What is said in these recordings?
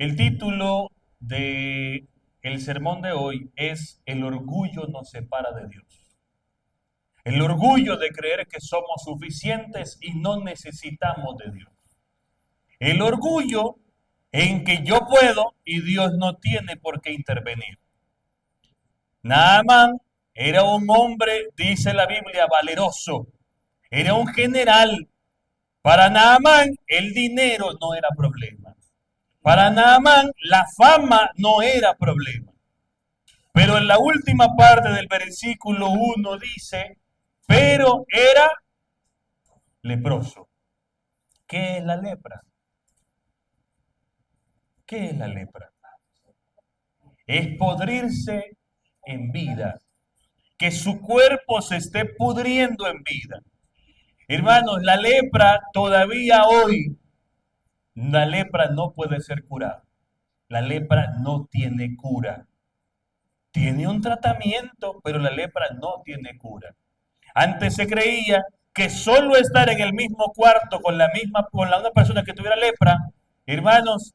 El título de el sermón de hoy es El orgullo nos separa de Dios. El orgullo de creer que somos suficientes y no necesitamos de Dios. El orgullo en que yo puedo y Dios no tiene por qué intervenir. Naamán era un hombre, dice la Biblia, valeroso. Era un general. Para Naamán el dinero no era problema. Para Naamán la fama no era problema. Pero en la última parte del versículo 1 dice, pero era leproso. ¿Qué es la lepra? ¿Qué es la lepra? Es podrirse en vida, que su cuerpo se esté pudriendo en vida. Hermanos, la lepra todavía hoy, la lepra no puede ser curada. La lepra no tiene cura. Tiene un tratamiento, pero la lepra no tiene cura. Antes se creía que solo estar en el mismo cuarto con la una persona que tuviera lepra, hermanos,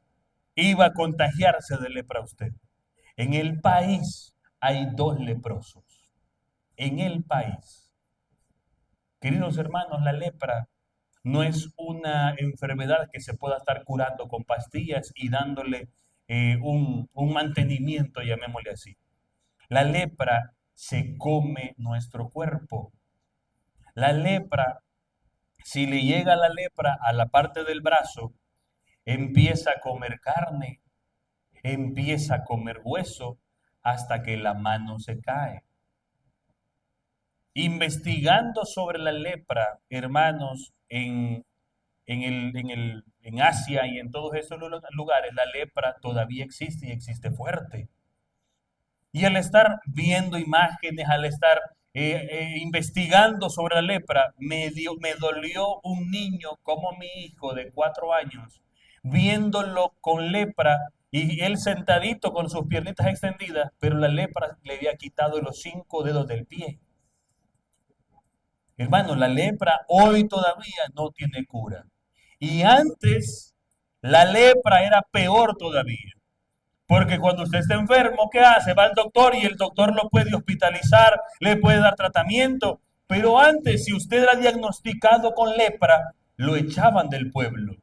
iba a contagiarse de lepra usted. En el país hay 2 leprosos. En el país. Queridos hermanos, la lepra no es una enfermedad que se pueda estar curando con pastillas y dándole un mantenimiento, llamémosle así. La lepra se come nuestro cuerpo. La lepra, si le llega la lepra a la parte del brazo, empieza a comer carne, empieza a comer hueso, hasta que la mano se cae. Investigando sobre la lepra, hermanos, en Asia y en todos esos lugares, la lepra todavía existe y existe fuerte. Y al estar viendo imágenes, al estar investigando sobre la lepra, me dolió un niño como mi hijo de 4 años, viéndolo con lepra y él sentadito con sus piernitas extendidas, pero la lepra le había quitado los 5 dedos del pie. Hermano, la lepra hoy todavía no tiene cura. Y antes la lepra era peor todavía. Porque cuando usted está enfermo, ¿qué hace? Va al doctor y el doctor lo puede hospitalizar, le puede dar tratamiento. Pero antes, si usted era diagnosticado con lepra, lo echaban del pueblo.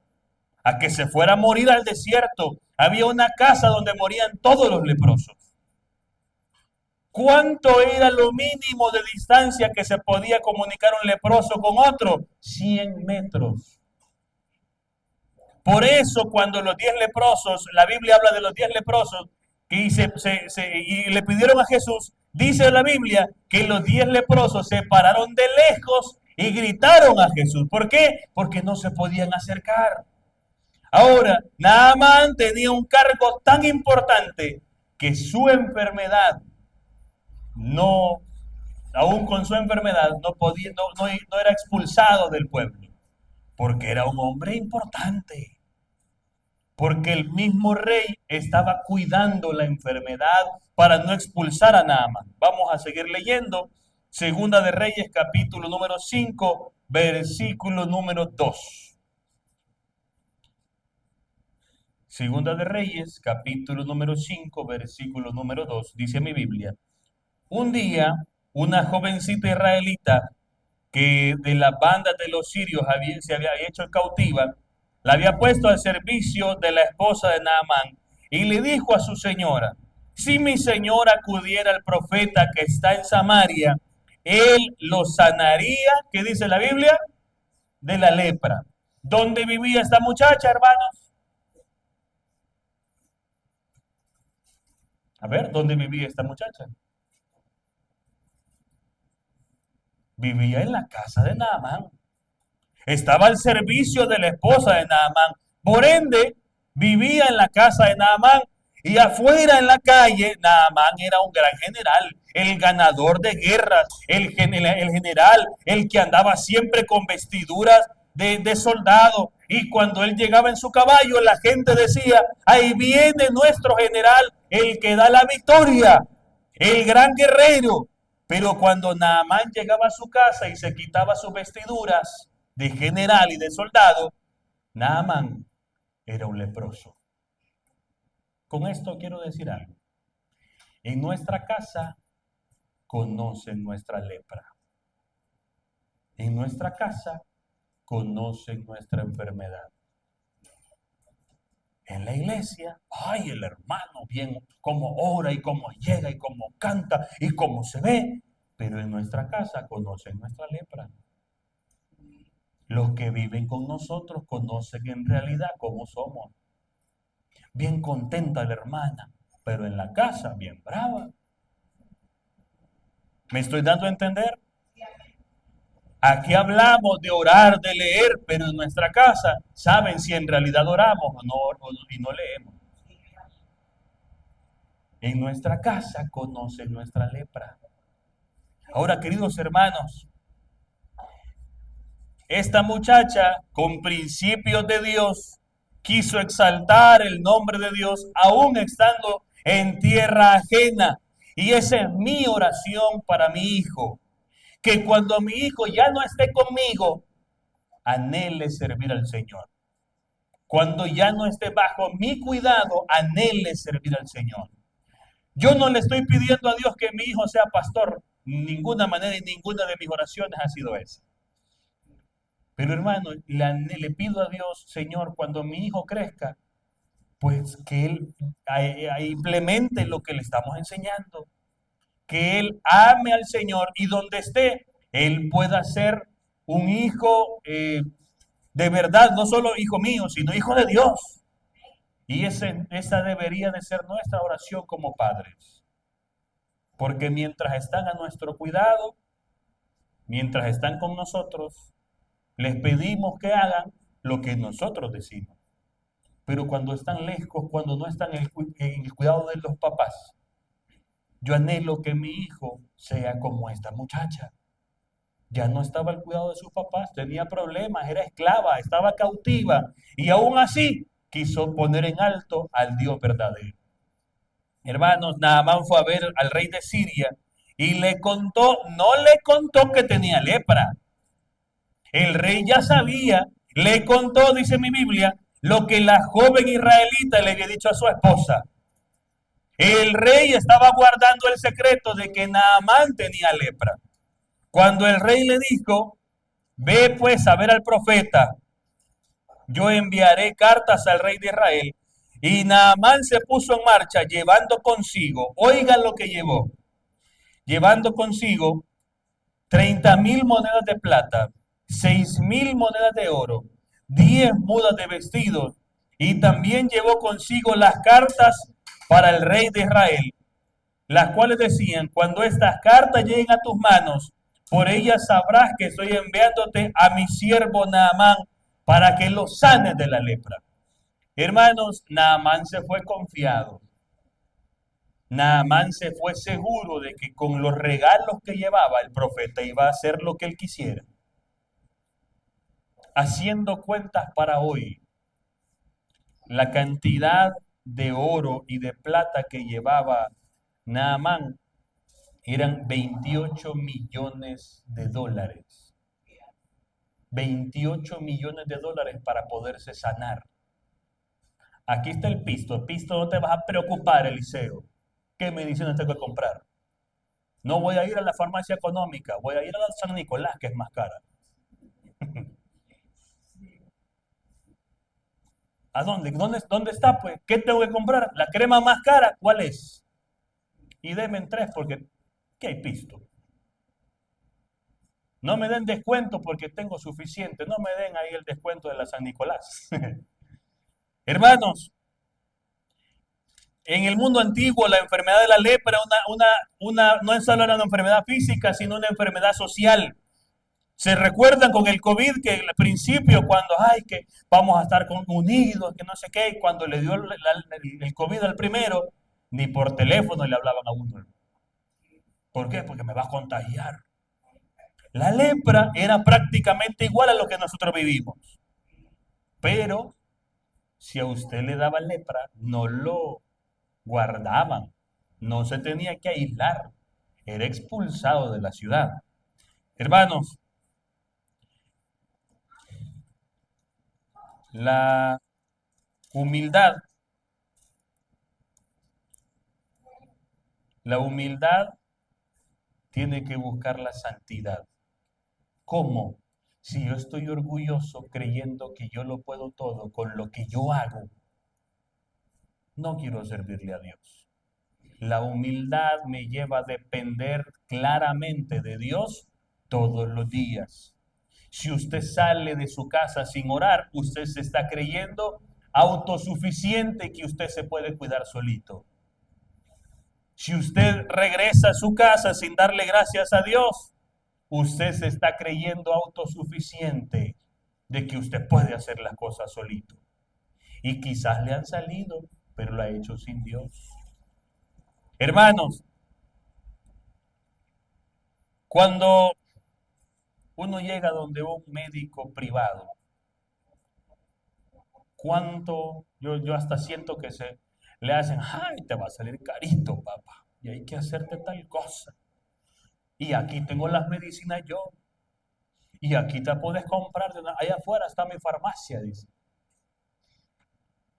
A que se fuera a morir al desierto. Había una casa donde morían todos los leprosos. ¿Cuánto era lo mínimo de distancia que se podía comunicar un leproso con otro? 100 metros. Por eso cuando los 10 leprosos, la Biblia habla de los 10 leprosos, y le pidieron a Jesús, dice la Biblia que los 10 leprosos se pararon de lejos y gritaron a Jesús. ¿Por qué? Porque no se podían acercar. Ahora, Naamán tenía un cargo tan importante que su enfermedad no, aún con su enfermedad, no era expulsado del pueblo, porque era un hombre importante. Porque el mismo rey estaba cuidando la enfermedad para no expulsar a Naamán. Vamos a seguir leyendo. Segunda de Reyes, capítulo número 5, versículo número 2. Segunda de Reyes, capítulo número 5, versículo número 2. Dice mi Biblia. Un día, una jovencita israelita que de la banda de los sirios se había hecho cautiva, la había puesto al servicio de la esposa de Naamán y le dijo a su señora, si mi señora acudiera al profeta que está en Samaria, él lo sanaría, ¿qué dice la Biblia? De la lepra. ¿Dónde vivía esta muchacha, hermanos? A ver, ¿dónde vivía esta muchacha? Vivía en la casa de Naamán. Estaba al servicio de la esposa de Naamán. Por ende, vivía en la casa de Naamán. Y afuera en la calle, Naamán era un gran general, el ganador de guerras, el general, el que andaba siempre con vestiduras de soldado. Y cuando él llegaba en su caballo, la gente decía, ahí viene nuestro general, el que da la victoria, el gran guerrero. Pero cuando Naamán llegaba a su casa y se quitaba sus vestiduras de general y de soldado, Naamán era un leproso. Con esto quiero decir algo. En nuestra casa conocen nuestra lepra. En nuestra casa conocen nuestra enfermedad. En la iglesia, ay, el hermano, bien, cómo ora y cómo llega y cómo canta y cómo se ve. Pero en nuestra casa conocen nuestra lepra. Los que viven con nosotros conocen en realidad cómo somos. Bien contenta la hermana, pero en la casa bien brava. ¿Me estoy dando a entender? Aquí hablamos de orar, de leer, pero en nuestra casa saben si en realidad oramos y no leemos. En nuestra casa conocen nuestra lepra. Ahora, queridos hermanos, esta muchacha con principios de Dios quiso exaltar el nombre de Dios aún estando en tierra ajena. Y esa es mi oración para mi hijo. Que cuando mi hijo ya no esté conmigo, anhele servir al Señor. Cuando ya no esté bajo mi cuidado, anhele servir al Señor. Yo no le estoy pidiendo a Dios que mi hijo sea pastor. Ninguna manera y ninguna de mis oraciones ha sido esa. Pero hermano, le pido a Dios, Señor, cuando mi hijo crezca, pues que él implemente lo que le estamos enseñando. Que él ame al Señor y donde esté, él pueda ser un hijo de verdad, no solo hijo mío, sino hijo de Dios. Y esa debería de ser nuestra oración como padres. Porque mientras están a nuestro cuidado, mientras están con nosotros, les pedimos que hagan lo que nosotros decimos. Pero cuando están lejos, cuando no están en el cuidado de los papás, yo anhelo que mi hijo sea como esta muchacha. Ya no estaba al cuidado de sus papás, tenía problemas, era esclava, estaba cautiva y aún así quiso poner en alto al Dios verdadero. Hermanos, Naamán fue a ver al rey de Siria y le contó, no le contó que tenía lepra. El rey ya sabía, le contó, dice mi Biblia, lo que la joven israelita le había dicho a su esposa. El rey estaba guardando el secreto de que Naamán tenía lepra. Cuando el rey le dijo, ve pues a ver al profeta, yo enviaré cartas al rey de Israel. Y Naamán se puso en marcha llevando consigo, oigan lo que llevó, llevando consigo 30,000 monedas de plata, 6,000 monedas de oro, 10 mudas de vestidos, y también llevó consigo las cartas para el rey de Israel, las cuales decían, cuando estas cartas lleguen a tus manos, por ellas sabrás que estoy enviándote a mi siervo Naamán para que lo sanes de la lepra. Hermanos, Naamán se fue confiado. Naamán se fue seguro de que con los regalos que llevaba el profeta iba a hacer lo que él quisiera. Haciendo cuentas para hoy, la cantidad de oro y de plata que llevaba Naamán eran 28 millones de dólares. 28 millones de dólares para poderse sanar. Aquí está el pisto. El pisto no te vas a preocupar, Eliseo. ¿Qué medicinas tengo que comprar? No voy a ir a la farmacia económica, voy a ir a la San Nicolás, que es más cara. ¿A dónde? ¿Dónde está, pues? ¿Qué tengo que comprar? ¿La crema más cara? ¿Cuál es? Y denme en 3 porque ¿qué hay pisto? No me den descuento porque tengo suficiente. No me den ahí el descuento de la San Nicolás. Hermanos, en el mundo antiguo la enfermedad de la lepra no es solo una enfermedad física, sino una enfermedad social. Se recuerdan con el COVID que al principio cuando, ay, que vamos a estar unidos, que no sé qué, cuando le dio el COVID al primero, ni por teléfono le hablaban a uno. ¿Por qué? Porque me va a contagiar. La lepra era prácticamente igual a lo que nosotros vivimos. Pero si a usted le daba lepra, no lo guardaban, no se tenía que aislar, era expulsado de la ciudad. Hermanos, la humildad La humildad tiene que buscar la santidad. ¿Cómo? Si yo estoy orgulloso creyendo que yo lo puedo todo con lo que yo hago, no quiero servirle a Dios. La humildad me lleva a depender claramente de Dios todos los días. Si usted sale de su casa sin orar, usted se está creyendo autosuficiente que usted se puede cuidar solito. Si usted regresa a su casa sin darle gracias a Dios, usted se está creyendo autosuficiente de que usted puede hacer las cosas solito. Y quizás le han salido, pero lo ha hecho sin Dios. Hermanos, cuando uno llega donde un médico privado, cuánto, yo hasta siento que se le hacen, ay, te va a salir carito, papá, y hay que hacerte tal cosa. Y aquí tengo las medicinas yo, y aquí te puedes comprar, allá afuera está mi farmacia, dice.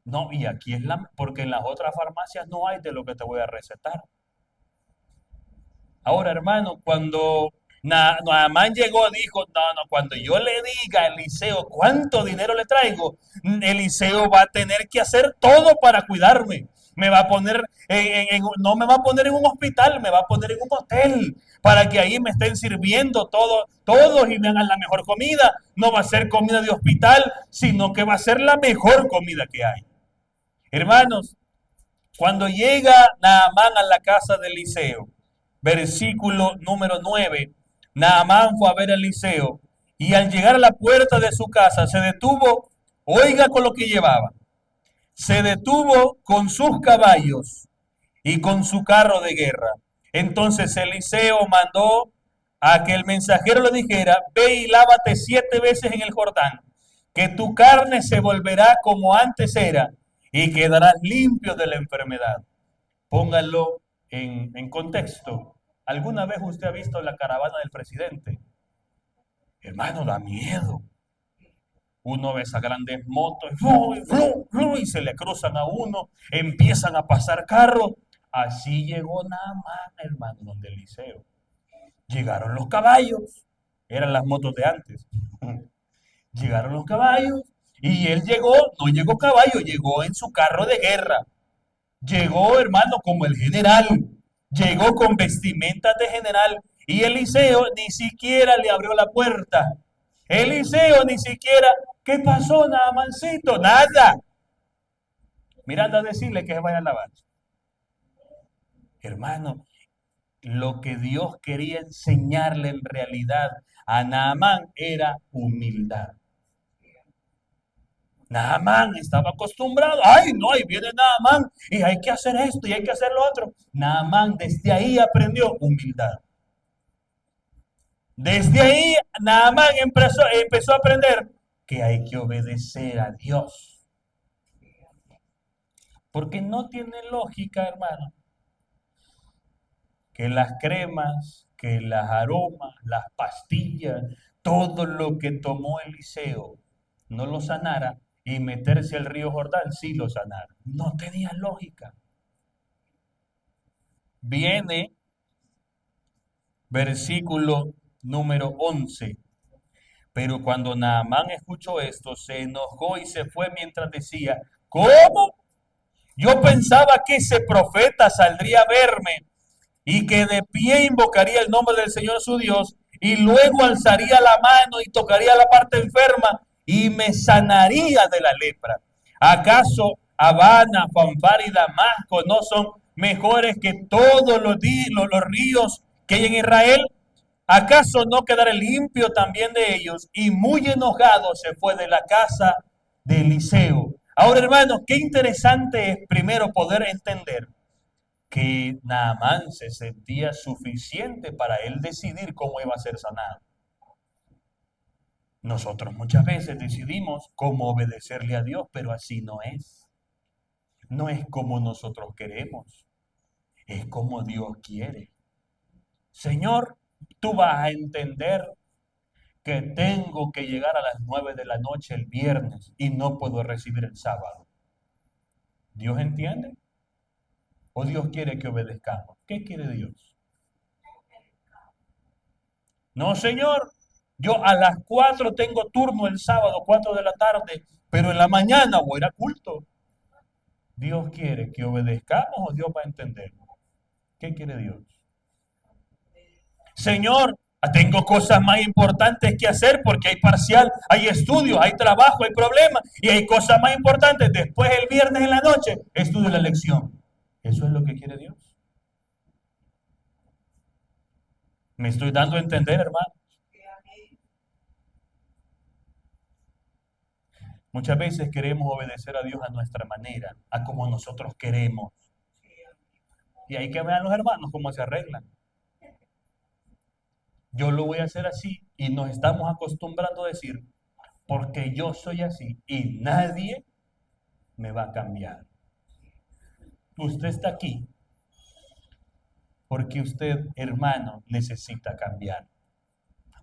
No, y aquí es porque en las otras farmacias no hay de lo que te voy a recetar. Ahora, hermano, cuando Naamán llegó, dijo, no, cuando yo le diga a Eliseo cuánto dinero le traigo, Eliseo va a tener que hacer todo para cuidarme. Me va a poner, no me va a poner en un hospital, me va a poner en un hotel para que ahí me estén sirviendo todos y me hagan la mejor comida. No va a ser comida de hospital, sino que va a ser la mejor comida que hay. Hermanos, cuando llega Naamán a la casa de Eliseo, versículo número 9, Naamán fue a ver a Eliseo y al llegar a la puerta de su casa se detuvo, oiga con lo que llevaba, se detuvo con sus caballos y con su carro de guerra. Entonces Eliseo mandó a que el mensajero le dijera, ve y lávate 7 veces en el Jordán, que tu carne se volverá como antes era y quedarás limpio de la enfermedad. Pónganlo en contexto. ¿Alguna vez usted ha visto la caravana del presidente? Hermano, da miedo. Uno ve esas grandes motos y se le cruzan a uno, empiezan a pasar carros. Así llegó Naamán, hermano, donde Eliseo. Llegaron los caballos, eran las motos de antes. Llegaron los caballos y él llegó, no llegó caballo, llegó en su carro de guerra. Llegó, hermano, como el general. Llegó con vestimentas de general. Y Eliseo ni siquiera le abrió la puerta. Eliseo ni siquiera, ¿qué pasó, Naamancito? Nada. Mirando a decirle que se vaya a lavar. Hermano, lo que Dios quería enseñarle en realidad a Naamán era humildad. Naamán estaba acostumbrado, ay no, ahí viene Naamán y hay que hacer esto y hay que hacer lo otro. Naamán desde ahí aprendió humildad. Desde ahí Naamán empezó a aprender que hay que obedecer a Dios. Porque no tiene lógica, hermano, que las cremas, que las aromas, las pastillas, todo lo que tomó Eliseo no lo sanara y meterse al río Jordán sí lo sanara. No tenía lógica. Viene versículo número 11. Pero cuando Naamán escuchó esto, se enojó y se fue mientras decía, ¿cómo? Yo pensaba que ese profeta saldría a verme y que de pie invocaría el nombre del Señor su Dios y luego alzaría la mano y tocaría la parte enferma y me sanaría de la lepra. ¿Acaso Habana, Fanfar y Damasco no son mejores que todos los ríos que hay en Israel? ¿Acaso no quedaré limpio también de ellos? Y muy enojado se fue de la casa de Eliseo. Ahora, hermanos, qué interesante es primero poder entender que Naamán se sentía suficiente para él decidir cómo iba a ser sanado. Nosotros muchas veces decidimos cómo obedecerle a Dios, pero así no es. No es como nosotros queremos, es como Dios quiere. Señor, tú vas a entender que tengo que llegar a las 9 de la noche el viernes y no puedo recibir el sábado. ¿Dios entiende? ¿O Dios quiere que obedezcamos? ¿Qué quiere Dios? No, Señor, yo a las 4 tengo turno el sábado, 4 de la tarde, pero en la mañana voy a ir a culto. ¿Dios quiere que obedezcamos o Dios va a entender? ¿Qué quiere Dios? Señor, tengo cosas más importantes que hacer porque hay parcial, hay estudios, hay trabajo, hay problemas y hay cosas más importantes. Después el viernes en la noche estudio la lección. ¿Eso es lo que quiere Dios? ¿Me estoy dando a entender, hermano? Muchas veces queremos obedecer a Dios a nuestra manera, a como nosotros queremos. Y hay que ver a los hermanos cómo se arreglan. Yo lo voy a hacer así y nos estamos acostumbrando a decir, porque yo soy así y nadie me va a cambiar. Usted está aquí porque usted, hermano, necesita cambiar.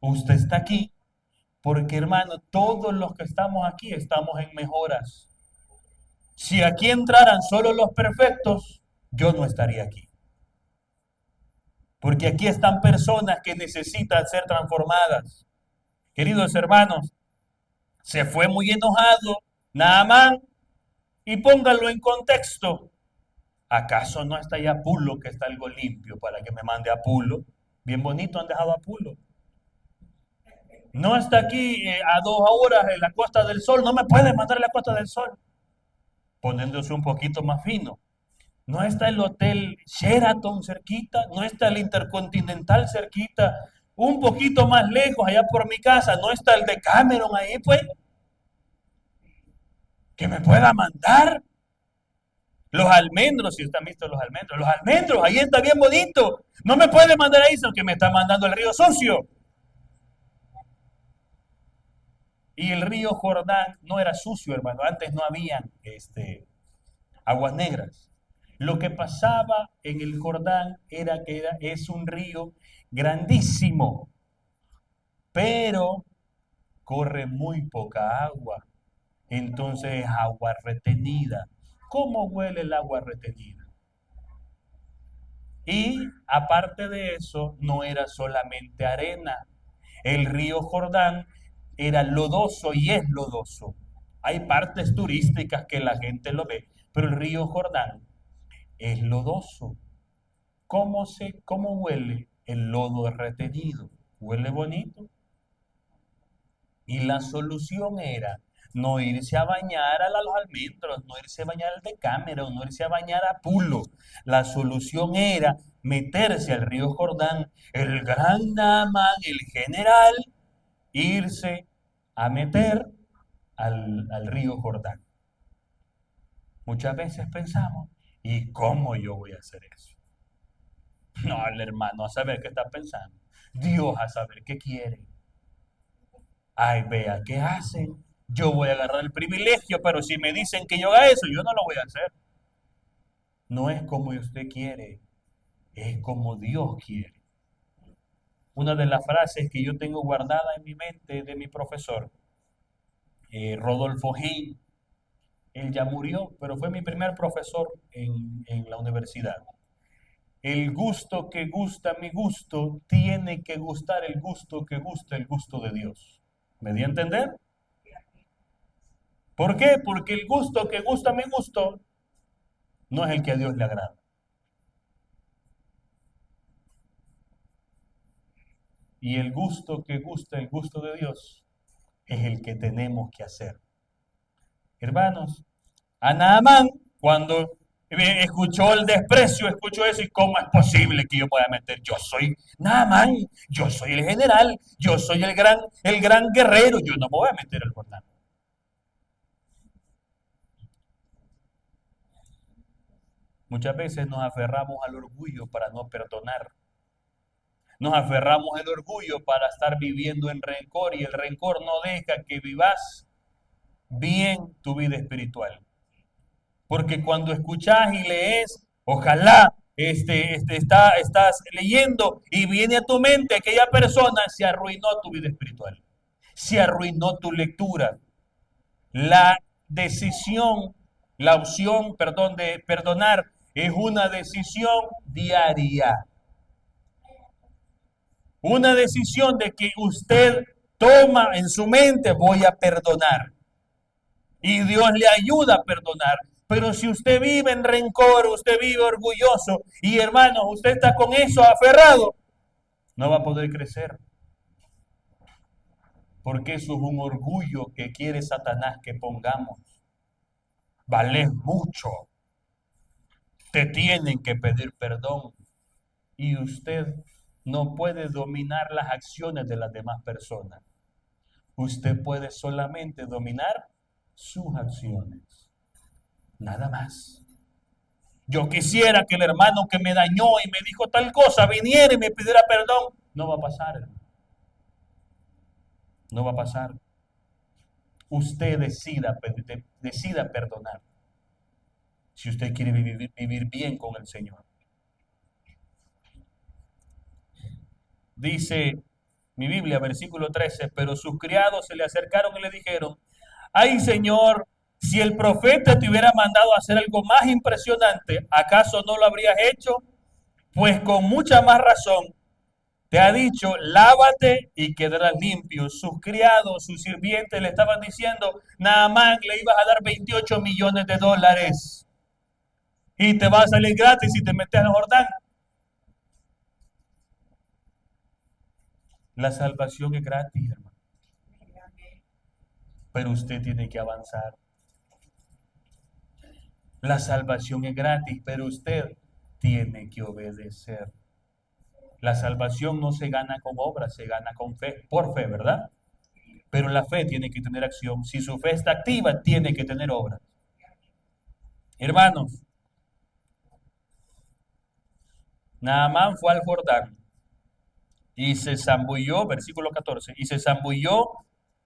Usted está aquí porque, hermano, todos los que estamos aquí estamos en mejoras. Si aquí entraran solo los perfectos, yo no estaría aquí. Porque aquí están personas que necesitan ser transformadas. Queridos hermanos, se fue muy enojado Naamán y póngalo en contexto. ¿Acaso no está ya Apulo, que está algo limpio, para que me mande a Apulo? Bien bonito han dejado a Apulo. No está aquí a 2 horas en la Costa del Sol, no me puede mandar a la Costa del Sol. Poniéndose un poquito más fino. No está el Hotel Sheraton cerquita, no está el Intercontinental cerquita, un poquito más lejos, allá por mi casa, no está el de Cameron ahí, pues, que me pueda mandar. Los almendros, si usted ha visto los almendros, ahí está bien bonito. No me puede mandar ahí, sino que me está mandando el río sucio. Y el río Jordán no era sucio, hermano, antes no habían aguas negras. Lo que pasaba en el Jordán es un río grandísimo, pero corre muy poca agua. Entonces es agua retenida. ¿Cómo huele el agua retenida? Y aparte de eso, no era solamente arena. El río Jordán era lodoso y es lodoso. Hay partes turísticas que la gente lo ve, pero el río Jordán es lodoso. ¿Cómo huele el lodo retenido? Huele bonito. Y la solución era no irse a bañar a los almendros, no irse a bañar al Decameron, no irse a bañar a Pulo. La solución era meterse al río Jordán, el gran Naamán, el general, irse a meter al río Jordán. Muchas veces pensamos, ¿y cómo yo voy a hacer eso? No, el hermano a saber qué está pensando. Dios a saber qué quiere. Ay, vea, ¿qué hacen? Yo voy a agarrar el privilegio, pero si me dicen que yo haga eso, yo no lo voy a hacer. No es como usted quiere, es como Dios quiere. Una de las frases que yo tengo guardada en mi mente de mi profesor, Rodolfo Hein, él ya murió, pero fue mi primer profesor en la universidad. El gusto que gusta mi gusto tiene que gustar el gusto que gusta el gusto de Dios. ¿Me di a entender? ¿Por qué? Porque el gusto que gusta mi gusto no es el que a Dios le agrada. Y el gusto que gusta el gusto de Dios es el que tenemos que hacer. Hermanos, a Naamán, cuando escuchó el desprecio, escuchó eso, y cómo es posible que yo pueda meter, yo soy Naamán, yo soy el general, yo soy el gran guerrero, yo no me voy a meter al Jordán. Muchas veces nos aferramos al orgullo para no perdonar. Nos aferramos al orgullo para estar viviendo en rencor y el rencor no deja que vivas bien tu vida espiritual. Porque cuando escuchas y lees, ojalá estás leyendo y viene a tu mente aquella persona, se arruinó tu vida espiritual, se arruinó tu lectura. La decisión, la opción, perdón, de perdonar es una decisión diaria. Una decisión de que usted toma en su mente, voy a perdonar. Y Dios le ayuda a perdonar. Pero si usted vive en rencor, usted vive orgulloso y hermanos, usted está con eso aferrado, no va a poder crecer. Porque eso es un orgullo que quiere Satanás que pongamos. Vales mucho. Te tienen que pedir perdón. Y usted no puede dominar las acciones de las demás personas. Usted puede solamente dominar sus acciones. Nada más. Yo quisiera que el hermano que me dañó y me dijo tal cosa viniera y me pidiera perdón. No va a pasar, hermano. No va a pasar. Usted decida perdonar. Si usted quiere vivir bien con el Señor. Dice mi Biblia, versículo 13, pero sus criados se le acercaron y le dijeron, ay Señor, si el profeta te hubiera mandado a hacer algo más impresionante, ¿acaso no lo habrías hecho? Pues con mucha más razón te ha dicho, lávate y quedarás limpio. Sus criados, sus sirvientes le estaban diciendo, Naamán le ibas a dar 28 millones de dólares y te va a salir gratis si te metes al Jordán. La salvación es gratis, hermano. Pero usted tiene que avanzar. La salvación es gratis, pero usted tiene que obedecer. La salvación no se gana con obras, se gana con fe, por fe, ¿verdad? Pero la fe tiene que tener acción. Si su fe está activa, tiene que tener obras. Hermanos, Naamán fue al Jordán y se zambulló, versículo 14, y se zambulló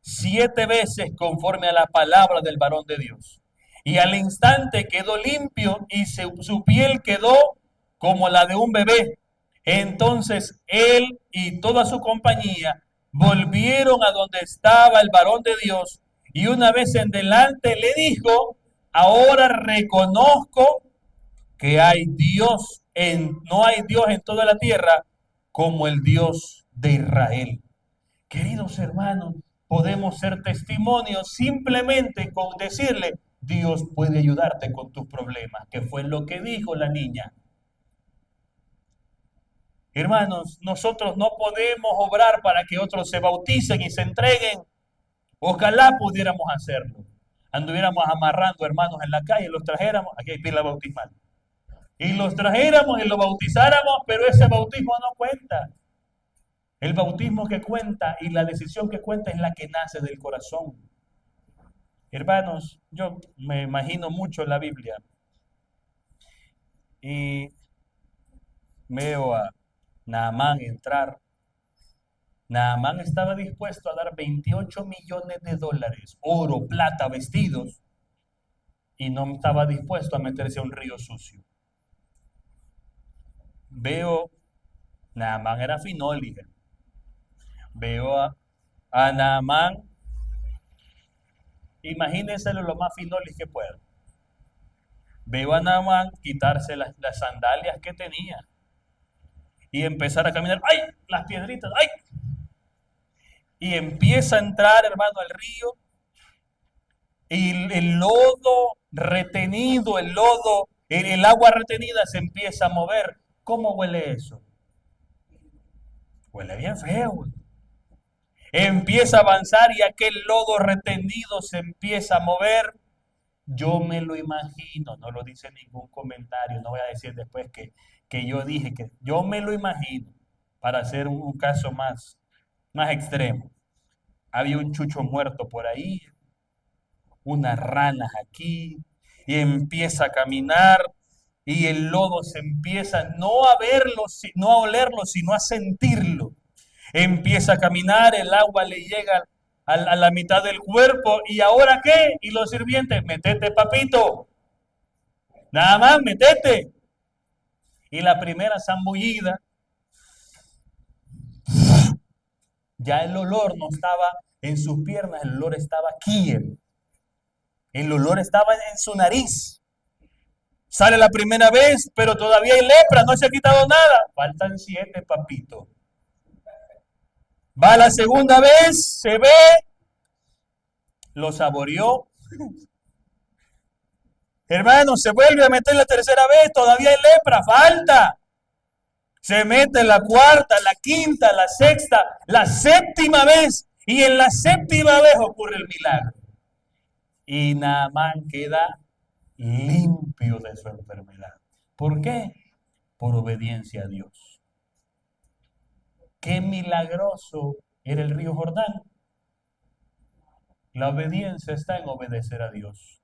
7 veces conforme a la palabra del varón de Dios. Y al instante quedó limpio y su piel quedó como la de un bebé. Entonces él y toda su compañía volvieron a donde estaba el varón de Dios y una vez en delante le dijo, ahora reconozco que no hay Dios en toda la tierra como el Dios de Israel. Queridos hermanos, podemos ser testimonios simplemente con decirle, Dios puede ayudarte con tus problemas, que fue lo que dijo la niña. Hermanos, nosotros no podemos obrar para que otros se bauticen y se entreguen. Ojalá pudiéramos hacerlo. Anduviéramos amarrando hermanos en la calle, los trajéramos, aquí hay pila bautismal. Y los trajéramos y los bautizáramos, pero ese bautismo no cuenta. El bautismo que cuenta y la decisión que cuenta es la que nace del corazón. Hermanos, yo me imagino mucho en la Biblia y veo a Naamán entrar. Naamán estaba dispuesto a dar 28 millones de dólares, oro, plata, vestidos, y no estaba dispuesto a meterse a un río sucio. Veo, Naamán era finoli. Veo a Naamán, imagínense lo más finoli que pueda. Veo a Naamán quitarse las sandalias que tenía y empezar a caminar, ¡ay! Las piedritas, ¡ay! Y empieza a entrar, hermano, al río y el lodo retenido, el agua retenida se empieza a mover. ¿Cómo huele eso? Huele bien feo. Empieza a avanzar y aquel lodo retenido se empieza a mover. Yo me lo imagino, no lo dice ningún comentario, no voy a decir después que yo dije que yo me lo imagino, para hacer un caso más extremo. Había un chucho muerto por ahí, unas ranas aquí, y empieza a caminar, y el lodo se empieza no a verlo, no a olerlo, sino a sentirlo. Empieza a caminar, el agua le llega a la mitad del cuerpo, ¿y ahora qué? Y los sirvientes, metete papito, nada más, metete. Y la primera zambullida, ya el olor no estaba en sus piernas, el olor estaba aquí. El olor estaba en su nariz. Sale la primera vez, pero todavía hay lepra, no se ha quitado nada. Faltan 7, papito. Va la segunda vez, se ve, lo saboreó. Hermano, se vuelve a meter la tercera vez, todavía hay lepra, falta. Se mete la cuarta, la quinta, la sexta, la séptima vez. Y en la séptima vez ocurre el milagro. Y Naamán queda limpio de su enfermedad. ¿Por qué? Por obediencia a Dios. Qué milagroso era el río Jordán. La obediencia está en obedecer a Dios.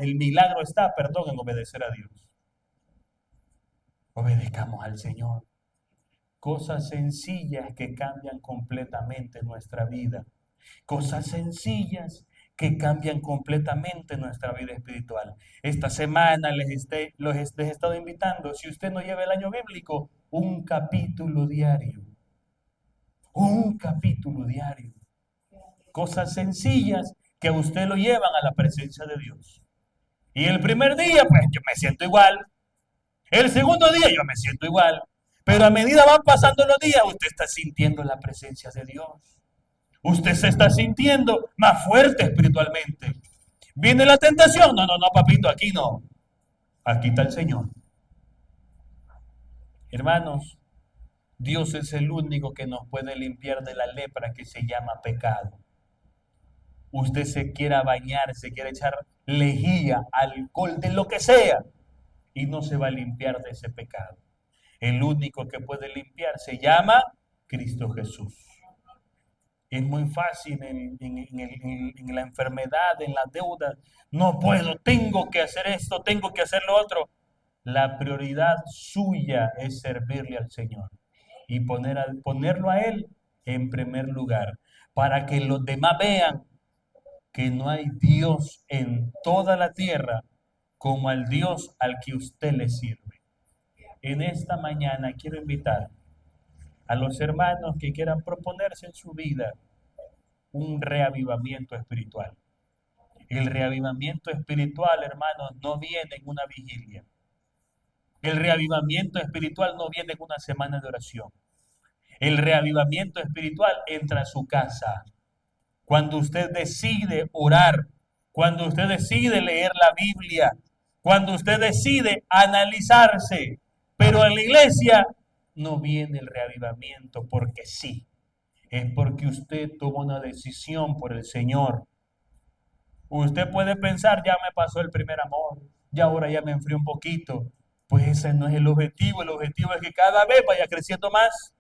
El milagro está, en obedecer a Dios. Obedezcamos al Señor. Cosas sencillas que cambian completamente nuestra vida. Cosas sencillas que cambian completamente nuestra vida espiritual. Esta semana les he estado invitando, si usted no lleva el año bíblico, un capítulo diario. Un capítulo diario. Cosas sencillas que a usted lo llevan a la presencia de Dios. Y el primer día, pues yo me siento igual. El segundo día yo me siento igual. Pero a medida van pasando los días, usted está sintiendo la presencia de Dios. Usted se está sintiendo más fuerte espiritualmente. ¿Viene la tentación? No, papito, aquí no. Aquí está el Señor. Hermanos, Dios es el único que nos puede limpiar de la lepra que se llama pecado. Usted se quiera bañar, se quiere echar lejía, alcohol, de lo que sea, y no se va a limpiar de ese pecado. El único que puede limpiar se llama Cristo Jesús. Es muy fácil en la enfermedad, en la deuda. No puedo, tengo que hacer esto, tengo que hacer lo otro. La prioridad suya es servirle al Señor y ponerlo a Él en primer lugar, para que los demás vean que no hay Dios en toda la tierra como al Dios al que usted le sirve. En esta mañana quiero invitar a los hermanos que quieran proponerse en su vida un reavivamiento espiritual. El reavivamiento espiritual, hermanos, no viene en una vigilia. El reavivamiento espiritual no viene en una semana de oración. El reavivamiento espiritual entra a su casa. Cuando usted decide orar, cuando usted decide leer la Biblia, cuando usted decide analizarse. Pero en la iglesia no viene el reavivamiento porque sí. Es porque usted tomó una decisión por el Señor. Usted puede pensar, ya me pasó el primer amor, ya ahora ya me enfrié un poquito. Pues ese no es el objetivo es que cada vez vaya creciendo más,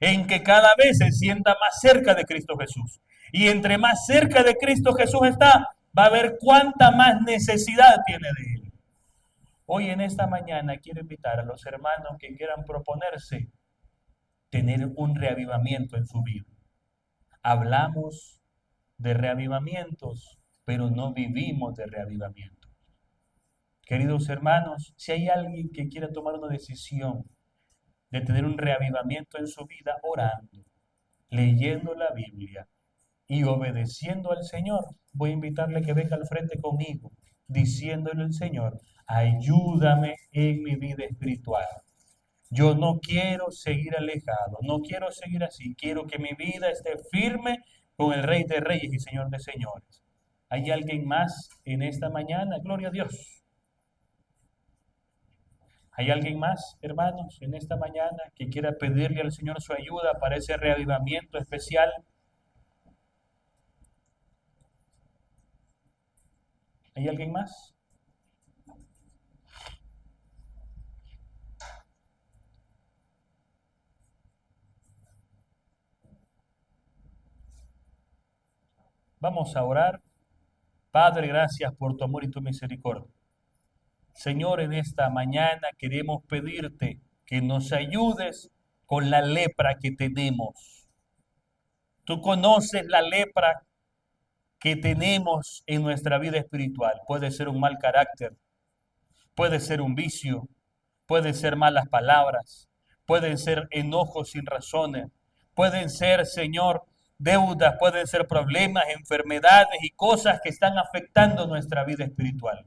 en que cada vez se sienta más cerca de Cristo Jesús. Y entre más cerca de Cristo Jesús está, va a ver cuánta más necesidad tiene de Él. Hoy en esta mañana quiero invitar a los hermanos que quieran proponerse tener un reavivamiento en su vida. Hablamos de reavivamientos, pero no vivimos de reavivamiento. Queridos hermanos, si hay alguien que quiera tomar una decisión de tener un reavivamiento en su vida, orando, leyendo la Biblia y obedeciendo al Señor, voy a invitarle a que venga al frente conmigo, diciéndole al Señor, ayúdame en mi vida espiritual. Yo no quiero seguir alejado, no quiero seguir así, quiero que mi vida esté firme con el Rey de Reyes y Señor de Señores. ¿Hay alguien más en esta mañana? Gloria a Dios. ¿Hay alguien más, hermanos, en esta mañana que quiera pedirle al Señor su ayuda para ese reavivamiento especial? ¿Hay alguien más? Vamos a orar. Padre, gracias por tu amor y tu misericordia. Señor, en esta mañana queremos pedirte que nos ayudes con la lepra que tenemos. Tú conoces la lepra que tenemos en nuestra vida espiritual. Puede ser un mal carácter, puede ser un vicio, pueden ser malas palabras, pueden ser enojos sin razones, pueden ser, Señor, deudas, pueden ser problemas, enfermedades y cosas que están afectando nuestra vida espiritual.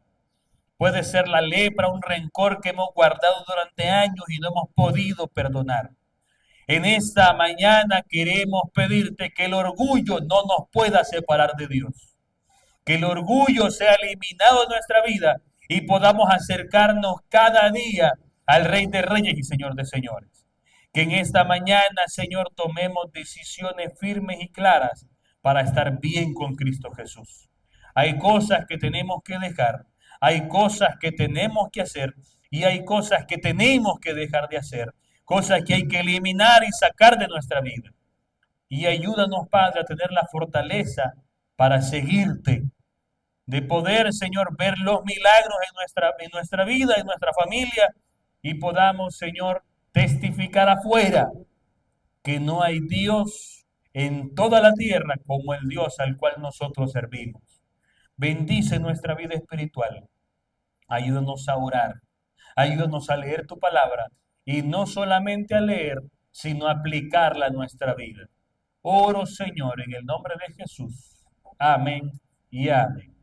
Puede ser la lepra, un rencor que hemos guardado durante años y no hemos podido perdonar. En esta mañana queremos pedirte que el orgullo no nos pueda separar de Dios, que el orgullo sea eliminado de nuestra vida y podamos acercarnos cada día al Rey de Reyes y Señor de Señores. Que en esta mañana, Señor, tomemos decisiones firmes y claras para estar bien con Cristo Jesús. Hay cosas que tenemos que dejar, hay cosas que tenemos que hacer y hay cosas que tenemos que dejar de hacer, cosas que hay que eliminar y sacar de nuestra vida. Y ayúdanos, Padre, a tener la fortaleza para seguirte, de poder, Señor, ver los milagros en nuestra vida, en nuestra familia, y podamos, Señor, testificar afuera que no hay Dios en toda la tierra como el Dios al cual nosotros servimos. Bendice nuestra vida espiritual. Ayúdanos a orar. Ayúdanos a leer tu palabra y no solamente a leer, sino a aplicarla a nuestra vida. Oro, Señor, en el nombre de Jesús. Amén y amén.